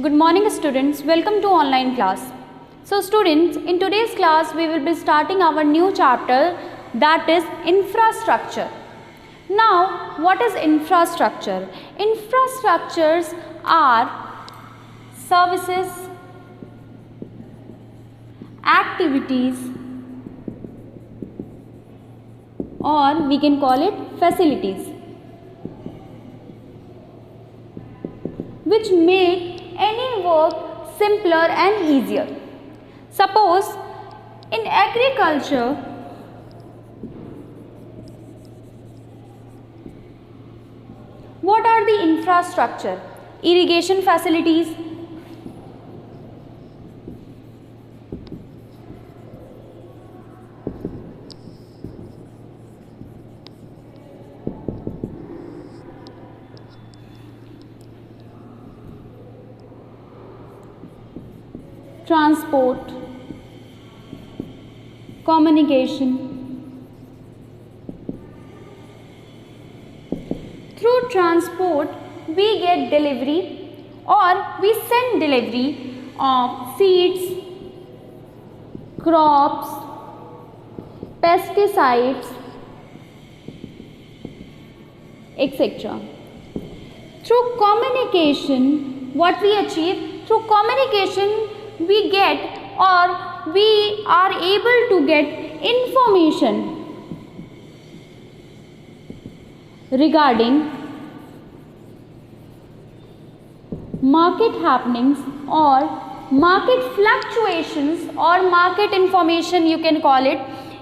Good morning students, welcome to online class. So students, in today's class we will be starting our new chapter, that is infrastructure. Now what is infrastructure? Infrastructures are services, activities, or we can call it facilities, which make any work simpler and easier. Suppose in agriculture, what are the infrastructure? Irrigation facilities, transport, communication. Through transport we get delivery or we send delivery of seeds, crops, pesticides, etc. Through communication, what we achieve? Through communication we get or we are able to get information regarding market happenings or market fluctuations or market information you can call it,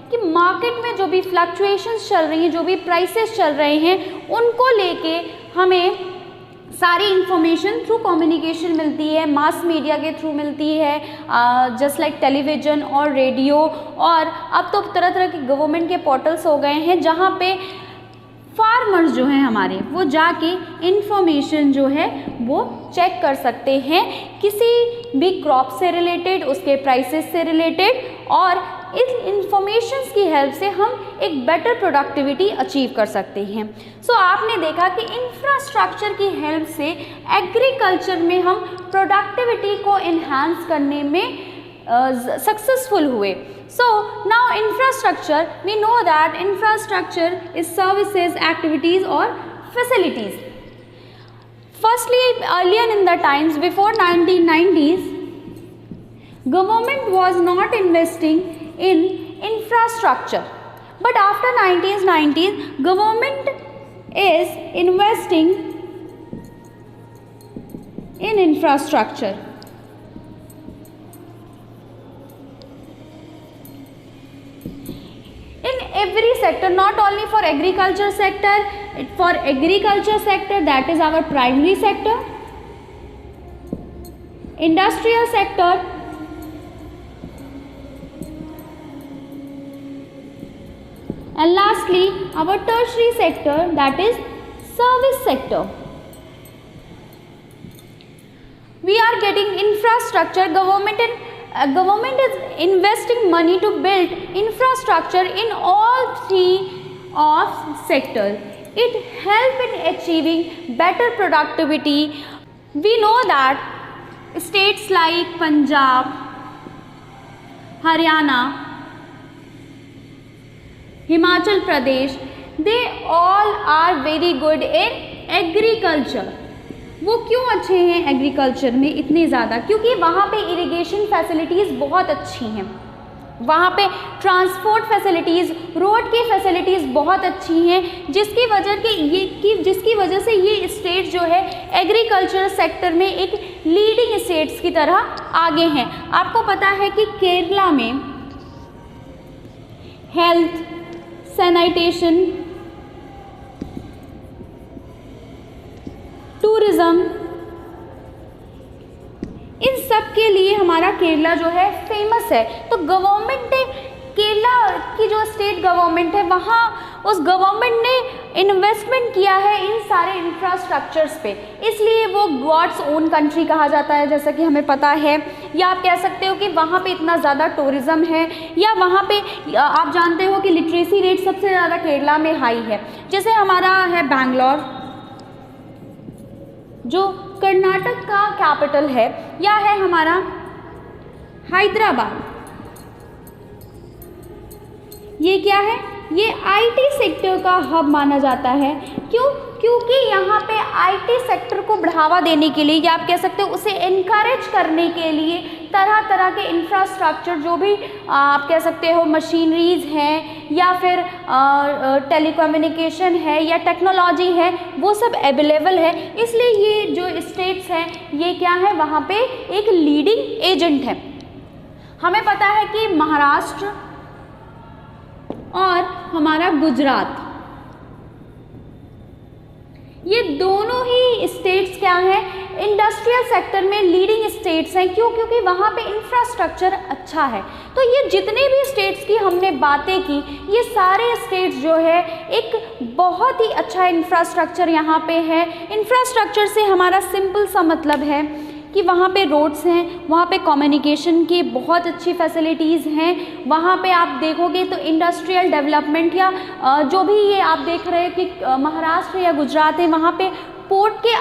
कि market में जो भी fluctuations चल रही हैं, जो भी prices चल रहे हैं, उनको लेके हमें सारी इंफॉर्मेशन थ्रू कम्युनिकेशन मिलती है, मास मीडिया के थ्रू मिलती है, जस्ट लाइक टेलीविज़न और रेडियो। और अब तो तरह तरह के गवर्नमेंट के पोर्टल्स हो गए हैं जहाँ पे फार्मर्स जो हैं हमारे वो जाके इंफॉर्मेशन जो है वो चेक कर सकते हैं किसी भी क्रॉप से रिलेटेड, उसके प्राइसेस से रिलेटेड, और इस इंफॉर्मेशंस की हेल्प से हम एक बेटर प्रोडक्टिविटी अचीव कर सकते हैं। सो आपने देखा कि इंफ्रास्ट्रक्चर की हेल्प से एग्रीकल्चर में हम प्रोडक्टिविटी को इन्हांस करने में सक्सेसफुल हुए। So now infrastructure, we know that infrastructure is services, activities or facilities. Firstly, earlier in the times before 1990s, government was not investing in infrastructure, but after 1990s, government is investing in infrastructure. In every sector, not only for agriculture sector, for agriculture sector, that is our primary sector, industrial sector, and lastly our tertiary sector, that is service sector. We are getting infrastructure. Government is investing money to build infrastructure in all three of sectors. It helps in achieving better productivity. We know that states like Punjab, Haryana, Himachal Pradesh, they all are very good in agriculture. वो क्यों अच्छे हैं agriculture में इतने ज़्यादा? क्योंकि वहाँ पे इरिगेशन फैसिलिटीज़ बहुत अच्छी हैं, वहाँ पे ट्रांसपोर्ट फैसिलिटीज़, रोड की फैसिलिटीज़ बहुत अच्छी हैं, जिसकी वजह से ये स्टेट जो है एग्रीकल्चर सेक्टर में एक लीडिंग स्टेट्स की तरह आगे हैं। आपको पता है कि केरला में हेल्थ, सैनिटेशन, टूरिज़्म, इन सब के लिए हमारा केरला जो है फेमस है। तो गवर्नमेंट ने केरला की जो स्टेट गवर्नमेंट है वहाँ उस गवर्नमेंट ने इन्वेस्टमेंट किया है इन सारे इंफ्रास्ट्रक्चर्स पे, इसलिए वो गॉड्स ओन कंट्री कहा जाता है, जैसा कि हमें पता है। या आप कह सकते हो कि वहाँ पे इतना ज़्यादा टूरिज़्म है, या वहाँ पे आप जानते हो कि लिटरेसी रेट सबसे ज़्यादा केरला में हाई है। जैसे हमारा है बैंगलोर, जो कर्नाटक का कैपिटल है या है हमारा हैदराबाद। ये क्या है? ये आईटी सेक्टर का हब माना जाता है। क्यों? क्योंकि यहाँ पे आईटी सेक्टर को बढ़ावा देने के लिए, या आप कह सकते हो उसे इनकरेज करने के लिए, तरह तरह के इंफ्रास्ट्रक्चर जो भी आप कह सकते हो मशीनरीज हैं या फिर टेलीकम्युनिकेशन है या टेक्नोलॉजी है, वो सब अवेलेबल है। इसलिए ये जो स्टेट्स हैं ये क्या है, वहाँ पे एक लीडिंग एजेंट है। हमें पता है कि महाराष्ट्र और हमारा गुजरात, ये दोनों ही स्टेट्स क्या हैं, इंडस्ट्रियल सेक्टर में लीडिंग स्टेट्स हैं। क्यों? क्योंकि वहाँ पे इंफ्रास्ट्रक्चर अच्छा है। तो ये जितने भी स्टेट्स की हमने बातें की, ये सारे स्टेट्स जो है एक बहुत ही अच्छा इंफ्रास्ट्रक्चर यहाँ पे है। इंफ्रास्ट्रक्चर से हमारा सिंपल सा मतलब है कि वहाँ पे रोड्स हैं, वहाँ पे कम्युनिकेशन की बहुत अच्छी फैसिलिटीज़ हैं, वहाँ पे आप देखोगे तो इंडस्ट्रियल डेवलपमेंट या जो भी ये आप देख रहे हैं कि महाराष्ट्र या गुजरात है, वहाँ पे पोर्ट के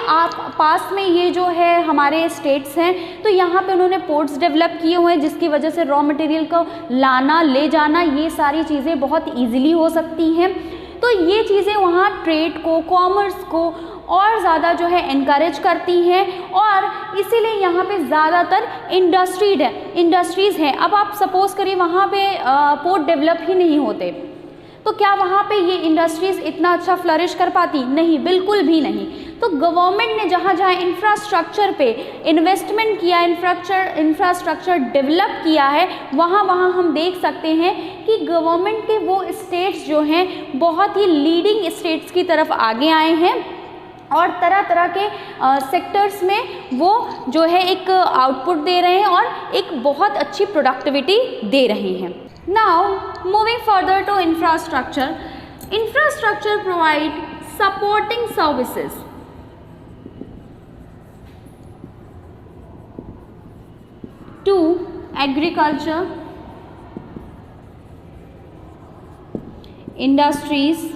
पास में ये जो है हमारे स्टेट्स हैं, तो यहाँ पे उन्होंने पोर्ट्स डेवलप किए हुए हैं, जिसकी वजह से रॉ मटेरियल को लाना ले जाना ये सारी चीज़ें बहुत ईजिली हो सकती हैं। तो ये चीज़ें वहाँ ट्रेड को, कॉमर्स को और ज़्यादा जो है इनकरेज करती हैं, और इसीलिए यहाँ पे ज़्यादातर इंडस्ट्रीज़ हैं। अब आप सपोज़ करिए वहाँ पे पोर्ट डेवलप ही नहीं होते, तो क्या वहाँ पे ये इंडस्ट्रीज़ इतना अच्छा फ्लरिश कर पाती? नहीं, बिल्कुल भी नहीं। तो गवर्नमेंट ने जहाँ जहाँ इंफ्रास्ट्रक्चर पे इन्वेस्टमेंट किया, इंफ्रास्ट्रक्चर डेवलप किया है, वहाँ वहाँ हम देख सकते हैं कि गवर्नमेंट के वो स्टेट्स जो हैं बहुत ही लीडिंग स्टेट्स की तरफ आगे आए हैं, और तरह तरह के सेक्टर्स में वो जो है एक आउटपुट दे रहे हैं और एक बहुत अच्छी प्रोडक्टिविटी दे रहे हैं। Now moving further to infrastructure. Infrastructure provide supporting services to agriculture, industries,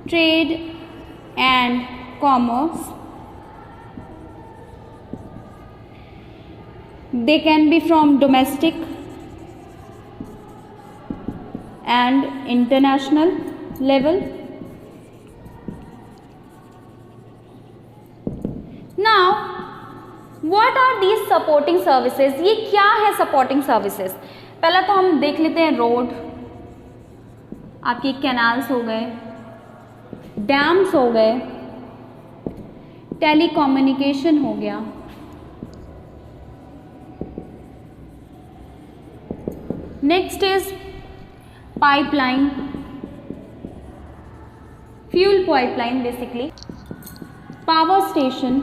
trade and commerce. They can be from domestic and international level. Now, what are these supporting services? ये क्या है supporting services? पहला तो हम देख लेते हैं road, आपकी कैनाल्स हो गए, डैम्स हो गए, टेलीकम्युनिकेशन हो गया, next is pipeline, fuel pipeline basically, power station,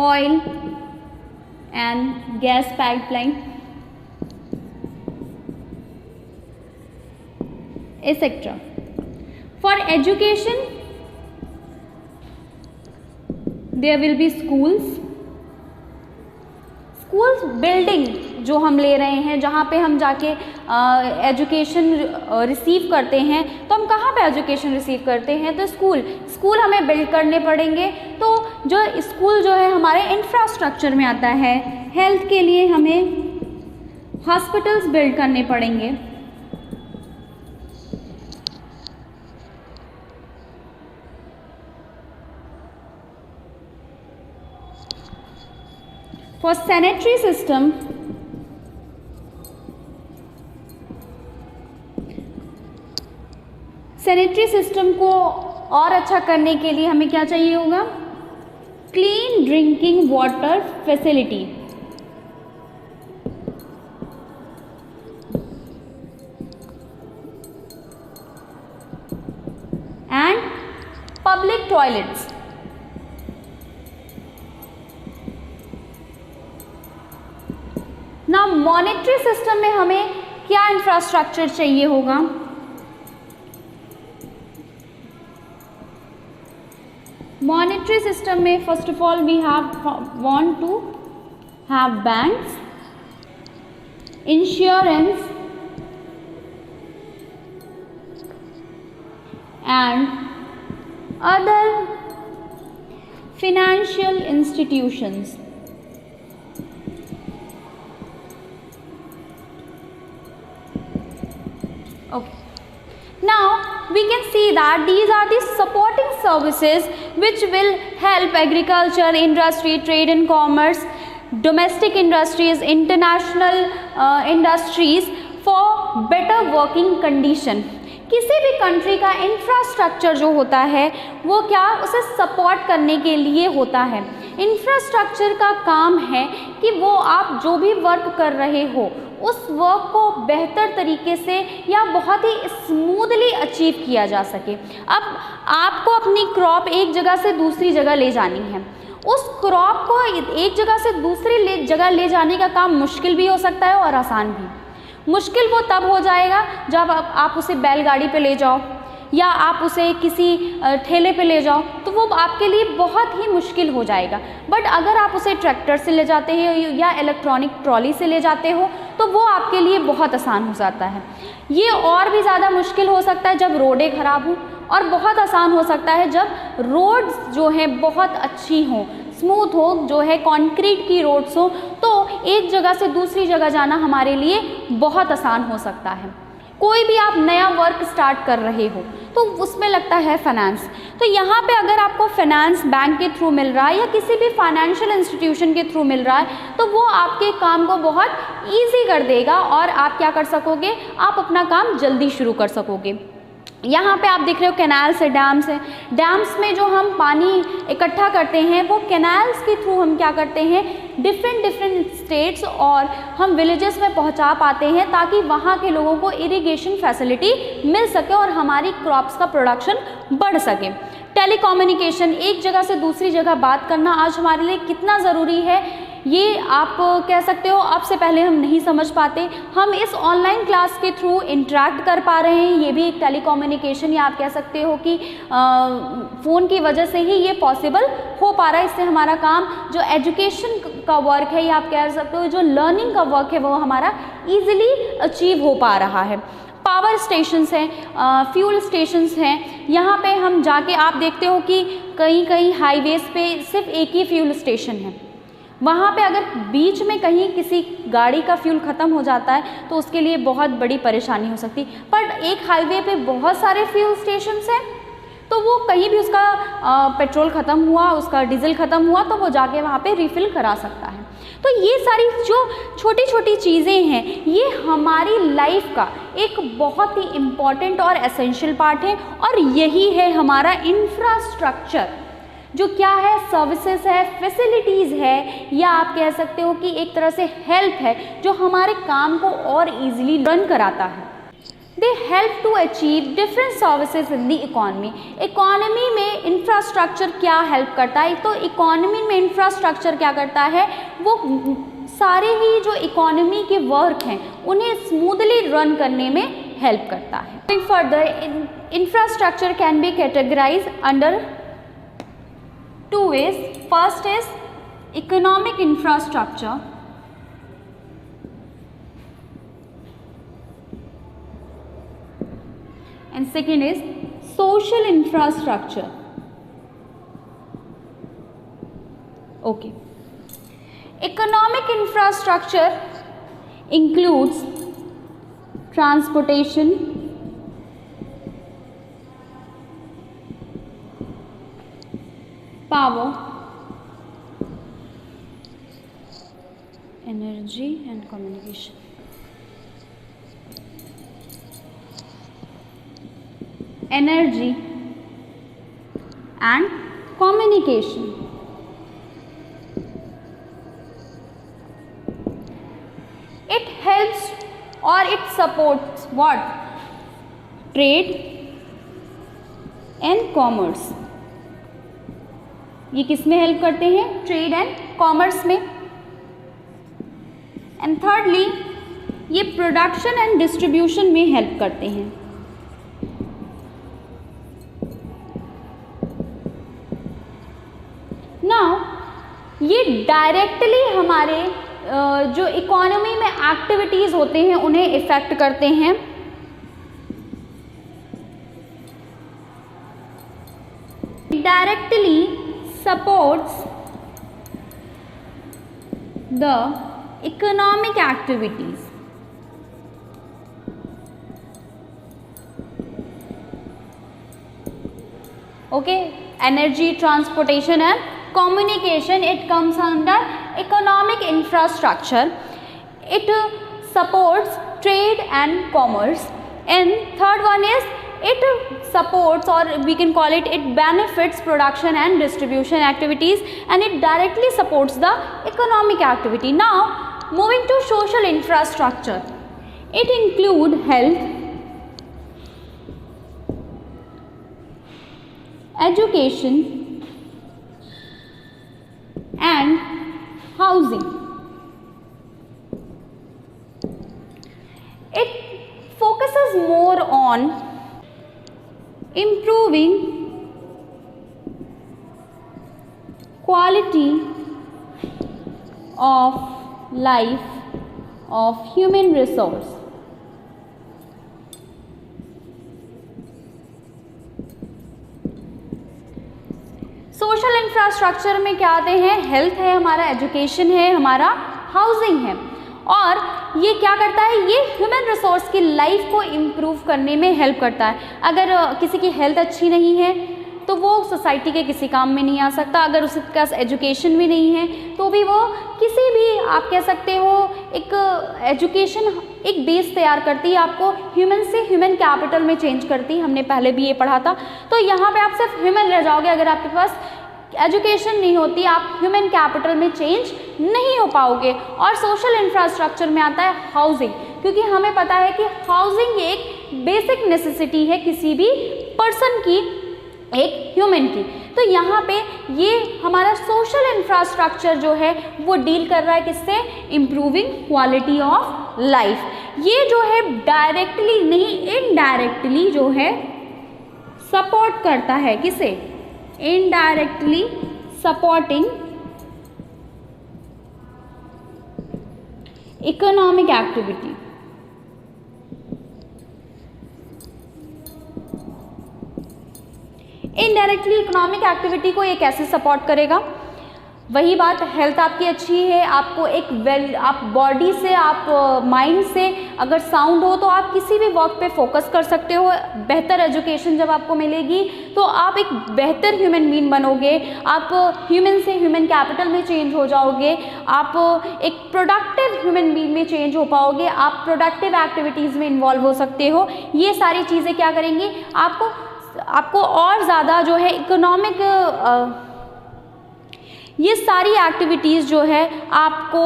oil and gas pipeline, etc. For education, there will be schools building जो हम ले रहे हैं, जहाँ पे हम जाके एजुकेशन रिसीव करते हैं। तो हम कहाँ पे एजुकेशन रिसीव करते हैं? तो स्कूल हमें बिल्ड करने पड़ेंगे। तो जो स्कूल जो है हमारे इंफ्रास्ट्रक्चर में आता है। हेल्थ के लिए हमें हॉस्पिटल्स बिल्ड करने पड़ेंगे। For sanitary system, sanitary system को और अच्छा करने के लिए हमें क्या चाहिए होगा? Clean drinking water facility, and public toilets. ना मॉनेटरी सिस्टम में हमें क्या इंफ्रास्ट्रक्चर चाहिए होगा? मॉनेटरी सिस्टम में first of all we want to have banks, insurance, and other financial institutions. Okay. Now we can see that these are the supporting services which will help agriculture, industry, trade and commerce, domestic industries, international industries for better working condition. किसी भी country का infrastructure जो होता है वो क्या उसे support करने के लिए होता है। इंफ्रास्ट्रक्चर का काम है कि वो आप जो भी वर्क कर रहे हो उस वर्क को बेहतर तरीके से या बहुत ही स्मूथली अचीव किया जा सके। अब आपको अपनी क्रॉप एक जगह से दूसरी जगह ले जानी है, उस क्रॉप को एक जगह से दूसरी जगह ले जाने का काम मुश्किल भी हो सकता है और आसान भी। मुश्किल वो तब हो जाएगा जब आप उसे बैलगाड़ी पे ले जाओ या आप उसे किसी ठेले पे ले जाओ, तो वो आपके लिए बहुत ही मुश्किल हो जाएगा। बट अगर आप उसे ट्रैक्टर से ले जाते हो या इलेक्ट्रॉनिक ट्रॉली से ले जाते हो तो वो आपके लिए बहुत आसान हो जाता है। ये और भी ज़्यादा मुश्किल हो सकता है जब रोडें ख़राब हों, और बहुत आसान हो सकता है जब रोड्स जो हैं बहुत अच्छी हों, स्मूथ हो, जो है कंक्रीट की रोड्स हो, तो एक जगह से दूसरी जगह जाना हमारे लिए बहुत आसान हो सकता है। कोई भी आप नया वर्क स्टार्ट कर रहे हो तो उसमें लगता है फाइनेंस, तो यहाँ पे अगर आपको फाइनेंस बैंक के थ्रू मिल रहा है या किसी भी फाइनेंशियल इंस्टीट्यूशन के थ्रू मिल रहा है तो वो आपके काम को बहुत ईजी कर देगा और आप क्या कर सकोगे, आप अपना काम जल्दी शुरू कर सकोगे। यहाँ पे आप देख रहे हो कैनाल्स है, डैम्स है। डैम्स में जो हम पानी इकट्ठा करते हैं वो कैनाल्स के थ्रू हम क्या करते हैं, डिफरेंट स्टेट्स और हम विलेजेस में पहुँचा पाते हैं ताकि वहाँ के लोगों को इरिगेशन फैसिलिटी मिल सके और हमारी क्रॉप्स का प्रोडक्शन बढ़ सके। टेलीकम्युनिकेशन, एक जगह से दूसरी जगह बात करना आज हमारे लिए कितना ज़रूरी है ये आप कह सकते हो अब से पहले हम नहीं समझ पाते। हम इस ऑनलाइन क्लास के थ्रू इंटरेक्ट कर पा रहे हैं, ये भी एक टेलीकम्युनिकेशन या आप कह सकते हो कि फ़ोन की वजह से ही ये पॉसिबल हो पा रहा है। इससे हमारा काम जो एजुकेशन का वर्क है या आप कह सकते हो जो लर्निंग का वर्क है वो हमारा ईजिली अचीव हो पा रहा है। पावर स्टेशंस हैं, फ्यूल स्टेशंस हैं, यहाँ पे हम जाके आप देखते हो कि कहीं हाईवेज़ पे सिर्फ एक ही फ्यूल स्टेशन है। वहाँ पे अगर बीच में कहीं किसी गाड़ी का फ्यूल ख़त्म हो जाता है तो उसके लिए बहुत बड़ी परेशानी हो सकती है। पर एक हाईवे पे बहुत सारे फ्यूल स्टेशंस हैं तो वो कहीं भी उसका पेट्रोल ख़त्म हुआ, उसका डीजल ख़त्म हुआ तो वो जाके वहाँ पे रिफ़िल करा सकता है। तो ये सारी जो छोटी छोटी चीज़ें हैं ये हमारी लाइफ का एक बहुत ही इम्पॉर्टेंट और एसेंशियल पार्ट है और यही है हमारा इंफ्रास्ट्रक्चर, जो क्या है, सर्विसेज है, फैसिलिटीज़ है या आप कह सकते हो कि एक तरह से हेल्प है जो हमारे काम को और इजीली रन कराता है। They help to achieve different services in the economy. Economy में इंफ्रास्ट्रक्चर क्या हेल्प करता है, तो इकॉनमी में इंफ्रास्ट्रक्चर क्या करता है, वो सारे ही जो इकॉनमी के वर्क हैं उन्हें स्मूथली रन करने में हेल्प करता है। Further infrastructure can be categorize under two ways. First is economic infrastructure and second is social infrastructure. Okay. Economic infrastructure includes transportation, power, energy and communication. Energy and communication. It helps or it supports what? Trade and commerce. ये किस में help करते हैं? Trade and commerce में। And thirdly ये production and distribution में help करते हैं। नाउ ये डायरेक्टली हमारे जो इकोनॉमी में एक्टिविटीज़ होते हैं उन्हें इफ़ेक्ट करते हैं। directly supports the economic activities. Okay, energy, transportation and communication, it comes under economic infrastructure. It supports trade and commerce. And third one is it supports, or we can call it, it benefits production and distribution activities, and it directly supports the economic activity. Now moving to social infrastructure, it include health, education and housing. It focuses more on improving quality of life of human resource. Social infrastructure में क्या आते हैं? Health है हमारा, education है हमारा, housing है। और ये क्या करता है? ये ह्यूमन रिसोर्स की लाइफ को इम्प्रूव करने में हेल्प करता है। अगर किसी की हेल्थ अच्छी नहीं है तो वो सोसाइटी के किसी काम में नहीं आ सकता। अगर उसके पास एजुकेशन भी नहीं है तो भी वो किसी भी, आप कह सकते हो, एक एजुकेशन एक बेस तैयार करती है, आपको ह्यूमन से ह्यूमन कैपिटल में चेंज करती है। हमने पहले भी ये पढ़ा था। तो यहाँ पे आप सिर्फ ह्यूमन रह जाओगे, अगर आपके पास एजुकेशन नहीं होती आप ह्यूमन कैपिटल में चेंज नहीं हो पाओगे। और सोशल इंफ्रास्ट्रक्चर में आता है हाउसिंग, क्योंकि हमें पता है कि हाउसिंग एक बेसिक नेसेसिटी है किसी भी पर्सन की, एक ह्यूमन की। तो यहाँ पे ये हमारा सोशल इंफ्रास्ट्रक्चर जो है वो डील कर रहा है किससे? Improving quality of life. ये जो है डायरेक्टली नहीं, इनडायरेक्टली जो है सपोर्ट करता है किसे? Indirectly supporting economic activity. Indirectly economic activity को ये कैसे सपोर्ट करेगा? वही बात, हेल्थ आपकी अच्छी है, आपको एक आप बॉडी से, आप माइंड से अगर साउंड हो तो आप किसी भी वर्क पे फोकस कर सकते हो। बेहतर एजुकेशन जब आपको मिलेगी तो आप एक बेहतर ह्यूमन बीइंग बनोगे, आप ह्यूमन से ह्यूमन कैपिटल में चेंज हो जाओगे, आप एक प्रोडक्टिव ह्यूमन बीइंग में चेंज हो पाओगे, आप प्रोडक्टिव एक्टिविटीज़ में इन्वॉल्व हो सकते हो। ये सारी चीज़ें क्या करेंगी? आपको और ज़्यादा जो है इकोनॉमिक, ये सारी एक्टिविटीज़ जो है आपको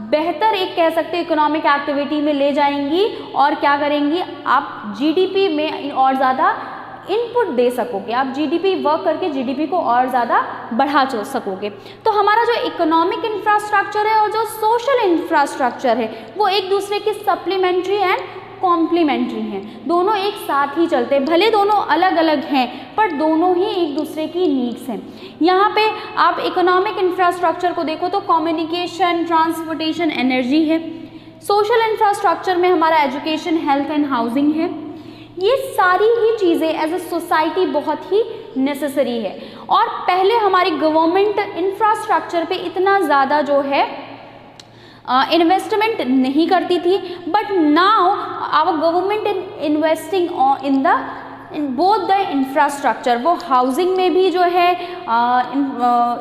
बेहतर, एक कह सकते हैं, इकोनॉमिक एक्टिविटी में ले जाएंगी। और क्या करेंगी? आप जीडीपी में और ज़्यादा इनपुट दे सकोगे, आप जीडीपी वर्क करके जीडीपी को और ज़्यादा बढ़ा सकोगे। तो हमारा जो इकोनॉमिक इंफ्रास्ट्रक्चर है और जो सोशल इंफ्रास्ट्रक्चर है वो एक दूसरे के सप्लीमेंट्री एंड कॉम्प्लीमेंट्री हैं, दोनों एक साथ ही चलते हैं। भले दोनों अलग अलग हैं पर दोनों ही एक दूसरे की नीड्स हैं। यहाँ पे आप इकोनॉमिक इंफ्रास्ट्रक्चर को देखो तो कम्युनिकेशन, ट्रांसपोर्टेशन, एनर्जी है। सोशल इंफ्रास्ट्रक्चर में हमारा एजुकेशन, हेल्थ एंड हाउसिंग है। ये सारी ही चीज़ें एज ए सोसाइटी बहुत ही नेसेसरी है। और पहले हमारी गवर्नमेंट इंफ्रास्ट्रक्चर पे इतना ज़्यादा जो है इन्वेस्टमेंट नहीं करती थी, but now our government investing in both the infrastructure. वो हाउसिंग में भी जो है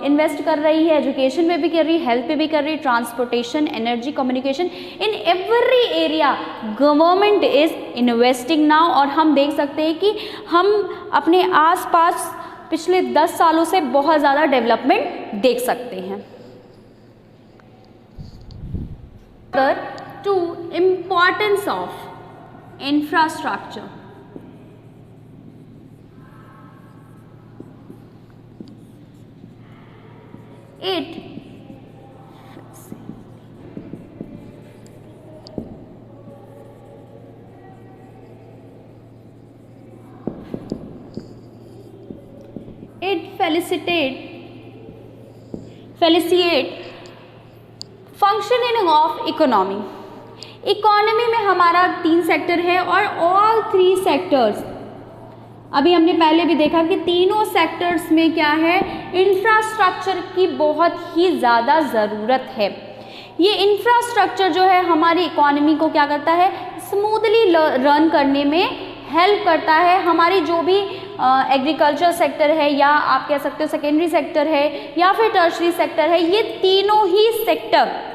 इन्वेस्ट कर रही है, एजुकेशन में भी कर रही है, हेल्थ पे भी कर रही है, transportation, energy, communication, in every area government is investing now. और हम देख सकते हैं कि हम अपने आसपास पिछले 10 सालों से बहुत ज़्यादा डेवलपमेंट देख सकते हैं। To importance of infrastructure. It facilitate functioning of economy. Economy में हमारा 3 सेक्टर है और ऑल 3 सेक्टर्स अभी हमने पहले भी देखा कि तीनों सेक्टर्स में क्या है, इंफ्रास्ट्रक्चर की बहुत ही ज़्यादा ज़रूरत है। ये इंफ्रास्ट्रक्चर जो है हमारी इकोनॉमी को क्या करता है, स्मूथली रन करने में हेल्प करता है। हमारी जो भी एग्रीकल्चर सेक्टर है, या आप कह सकते हो सेकेंडरी सेक्टर है, या फिर टर्शरी सेक्टर है, ये तीनों ही सेक्टर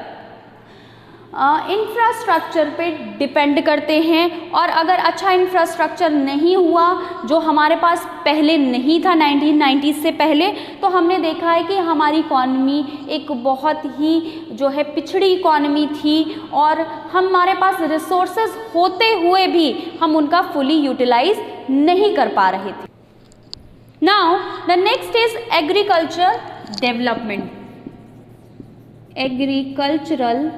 इंफ्रास्ट्रक्चर पे डिपेंड करते हैं। और अगर अच्छा इंफ्रास्ट्रक्चर नहीं हुआ, जो हमारे पास पहले नहीं था 1990 से पहले, तो हमने देखा है कि हमारी इकॉनमी एक बहुत ही जो है पिछड़ी इकॉनमी थी, और हमारे पास रिसोर्सेज होते हुए भी हम उनका फुली यूटिलाइज नहीं कर पा रहे थे। Now the next is agriculture development. Agricultural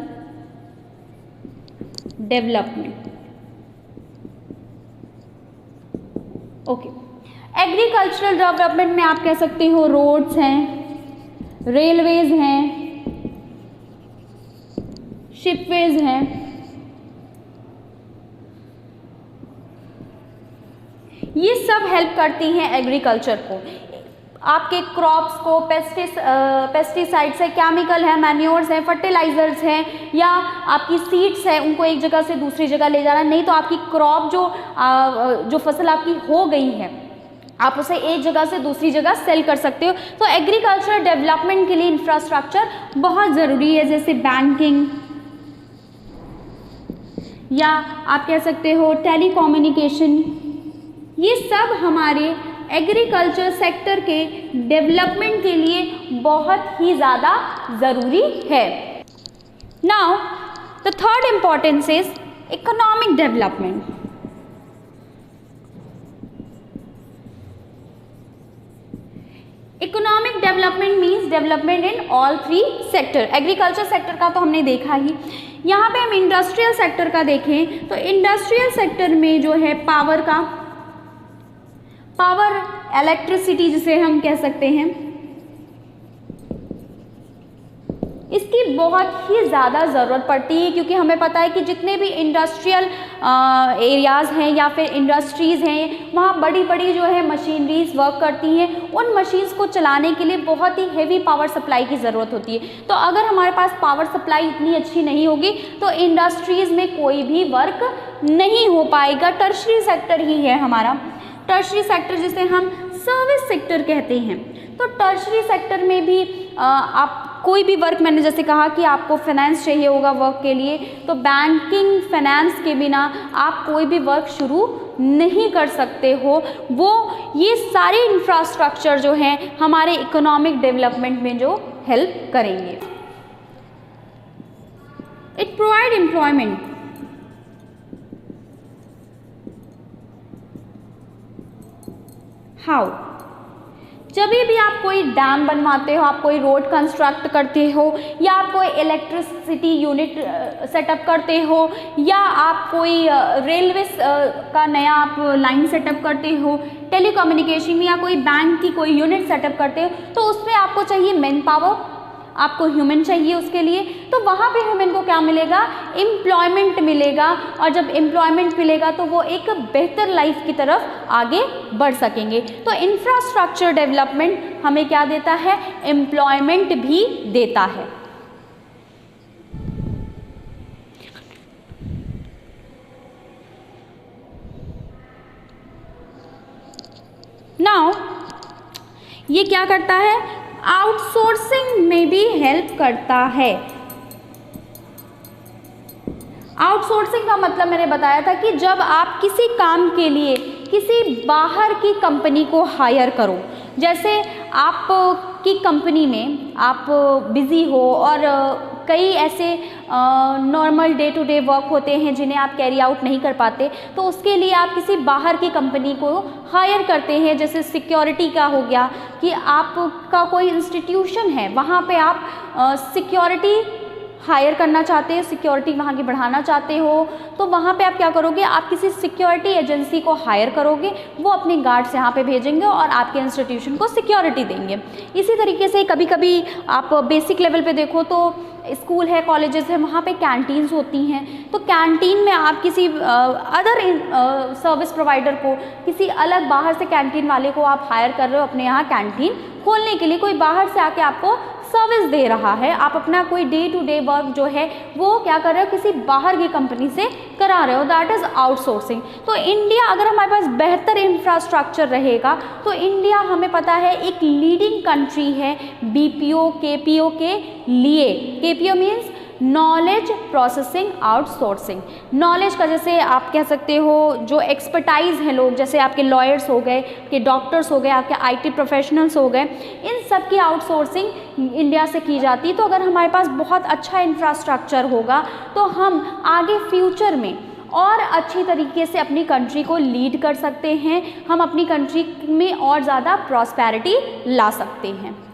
development, okay. Agricultural development में आप कह सकते हो रोड्स हैं, रेलवेज हैं, शिपवेज हैं, ये सब हेल्प करती हैं एग्रीकल्चर को, आपके क्रॉप्स को पेस्टिसाइड्स है, केमिकल है, मैन्योर्स हैं, फर्टिलाइजर्स हैं, या आपकी सीड्स है, उनको एक जगह से दूसरी जगह ले जाना। नहीं तो आपकी क्रॉप जो फसल आपकी हो गई है, आप उसे एक जगह से दूसरी जगह सेल कर सकते हो। तो एग्रीकल्चर डेवलपमेंट के लिए इंफ्रास्ट्रक्चर बहुत ज़रूरी है, जैसे बैंकिंग, या आप कह सकते हो टेलीकम्युनिकेशन। ये सब हमारे एग्रीकल्चर सेक्टर के डेवलपमेंट के लिए बहुत ही ज़्यादा ज़रूरी है। Now the third importance is economic development. Economic development means development in all three sector. Agriculture sector का तो हमने देखा ही। यहाँ पे हम इंडस्ट्रियल सेक्टर का देखें तो इंडस्ट्रियल सेक्टर में जो है पावर इलेक्ट्रिसिटी जिसे हम कह सकते हैं, इसकी बहुत ही ज़्यादा ज़रूरत पड़ती है, क्योंकि हमें पता है कि जितने भी इंडस्ट्रियल एरियाज़ हैं या फिर इंडस्ट्रीज़ हैं, वहाँ बड़ी बड़ी जो है मशीनरीज वर्क करती हैं। उन मशीन्स को चलाने के लिए बहुत ही हेवी पावर सप्लाई की ज़रूरत होती है। तो अगर हमारे पास पावर सप्लाई इतनी अच्छी नहीं होगी तो इंडस्ट्रीज़ में कोई भी वर्क नहीं हो पाएगा। टर्शरी सेक्टर ही है हमारा, टर्शरी सेक्टर जिसे हम सर्विस सेक्टर कहते हैं। तो टर्शरी सेक्टर में भी आप कोई भी वर्क, मैंने जैसे कहा कि आपको फाइनेंस चाहिए होगा वर्क के लिए, तो बैंकिंग फाइनेंस के बिना आप कोई भी वर्क शुरू नहीं कर सकते हो। ये सारे इंफ्रास्ट्रक्चर जो हैं हमारे इकोनॉमिक डेवलपमेंट में जो हेल्प करेंगे। It provide employment. हाउ? जब भी आप कोई डैम बनवाते हो, आप कोई रोड कंस्ट्रक्ट करते हो, या आप कोई इलेक्ट्रिसिटी यूनिट सेटअप करते हो, या आप कोई रेलवे का नया आप लाइन सेटअप करते हो, टेलीकम्युनिकेशन में, या कोई बैंक की कोई यूनिट सेटअप करते हो, तो उसमें आपको चाहिए मैन पावर, आपको ह्यूमन चाहिए उसके लिए। तो वहाँ पे ह्यूमन को क्या मिलेगा? एम्प्लॉयमेंट मिलेगा, और जब एम्प्लॉयमेंट मिलेगा तो वो एक बेहतर लाइफ की तरफ आगे बढ़ सकेंगे। तो इंफ्रास्ट्रक्चर डेवलपमेंट हमें क्या देता है? एम्प्लॉयमेंट भी देता है। नाउ ये क्या करता है? आउटसोर्सिंग में भी हेल्प करता है। आउटसोर्सिंग का मतलब मैंने बताया था कि जब आप किसी काम के लिए किसी बाहर की कंपनी को हायर करो, जैसे आप की कंपनी में आप बिज़ी हो और कई ऐसे normal day to day work होते हैं जिन्हें आप कैरी आउट नहीं कर पाते, तो उसके लिए आप किसी बाहर की कंपनी को हायर करते हैं। जैसे सिक्योरिटी का हो गया कि आपका कोई इंस्टीट्यूशन है, वहाँ पे आप सिक्योरिटी हायर करना चाहते हो, सिक्योरिटी वहाँ की बढ़ाना चाहते हो, तो वहाँ पे आप क्या करोगे, आप किसी सिक्योरिटी एजेंसी को हायर करोगे, वो अपने गार्ड्स यहाँ पे भेजेंगे और आपके इंस्टीट्यूशन को सिक्योरिटी देंगे। इसी तरीके से कभी कभी आप बेसिक लेवल पे देखो तो स्कूल है, कॉलेजेस है, वहाँ पे कैंटीन्स होती हैं, तो कैंटीन में आप किसी अदर सर्विस प्रोवाइडर को, किसी अलग बाहर से कैंटीन वाले को आप हायर कर रहे हो अपने यहाँ कैंटीन खोलने के लिए, कोई बाहर से आके आपको सर्विस दे रहा है, आप अपना कोई डे टू डे वर्क जो है वो क्या कर रहे हो, किसी बाहर की कंपनी से करा रहे हो, दैट इज़ आउटसोर्सिंग। तो इंडिया, अगर हमारे पास बेहतर इंफ्रास्ट्रक्चर रहेगा तो इंडिया हमें पता है एक लीडिंग कंट्री है BPO KPO के लिए। KPO means knowledge processing outsourcing. Knowledge का जैसे आप कह सकते हो जो एक्सपर्टाइज हैं लोग, जैसे आपके लॉयर्स हो गए, आपके डॉक्टर्स हो गए, आपके IT प्रोफेशनल्स हो गए, इन सब की आउटसोर्सिंग इंडिया से की जाती है। तो अगर हमारे पास बहुत अच्छा इंफ्रास्ट्रक्चर होगा तो हम आगे फ्यूचर में और अच्छी तरीके से अपनी कंट्री को लीड कर सकते हैं, हम अपनी कंट्री में और ज़्यादा प्रॉस्पेरिटी ला सकते हैं।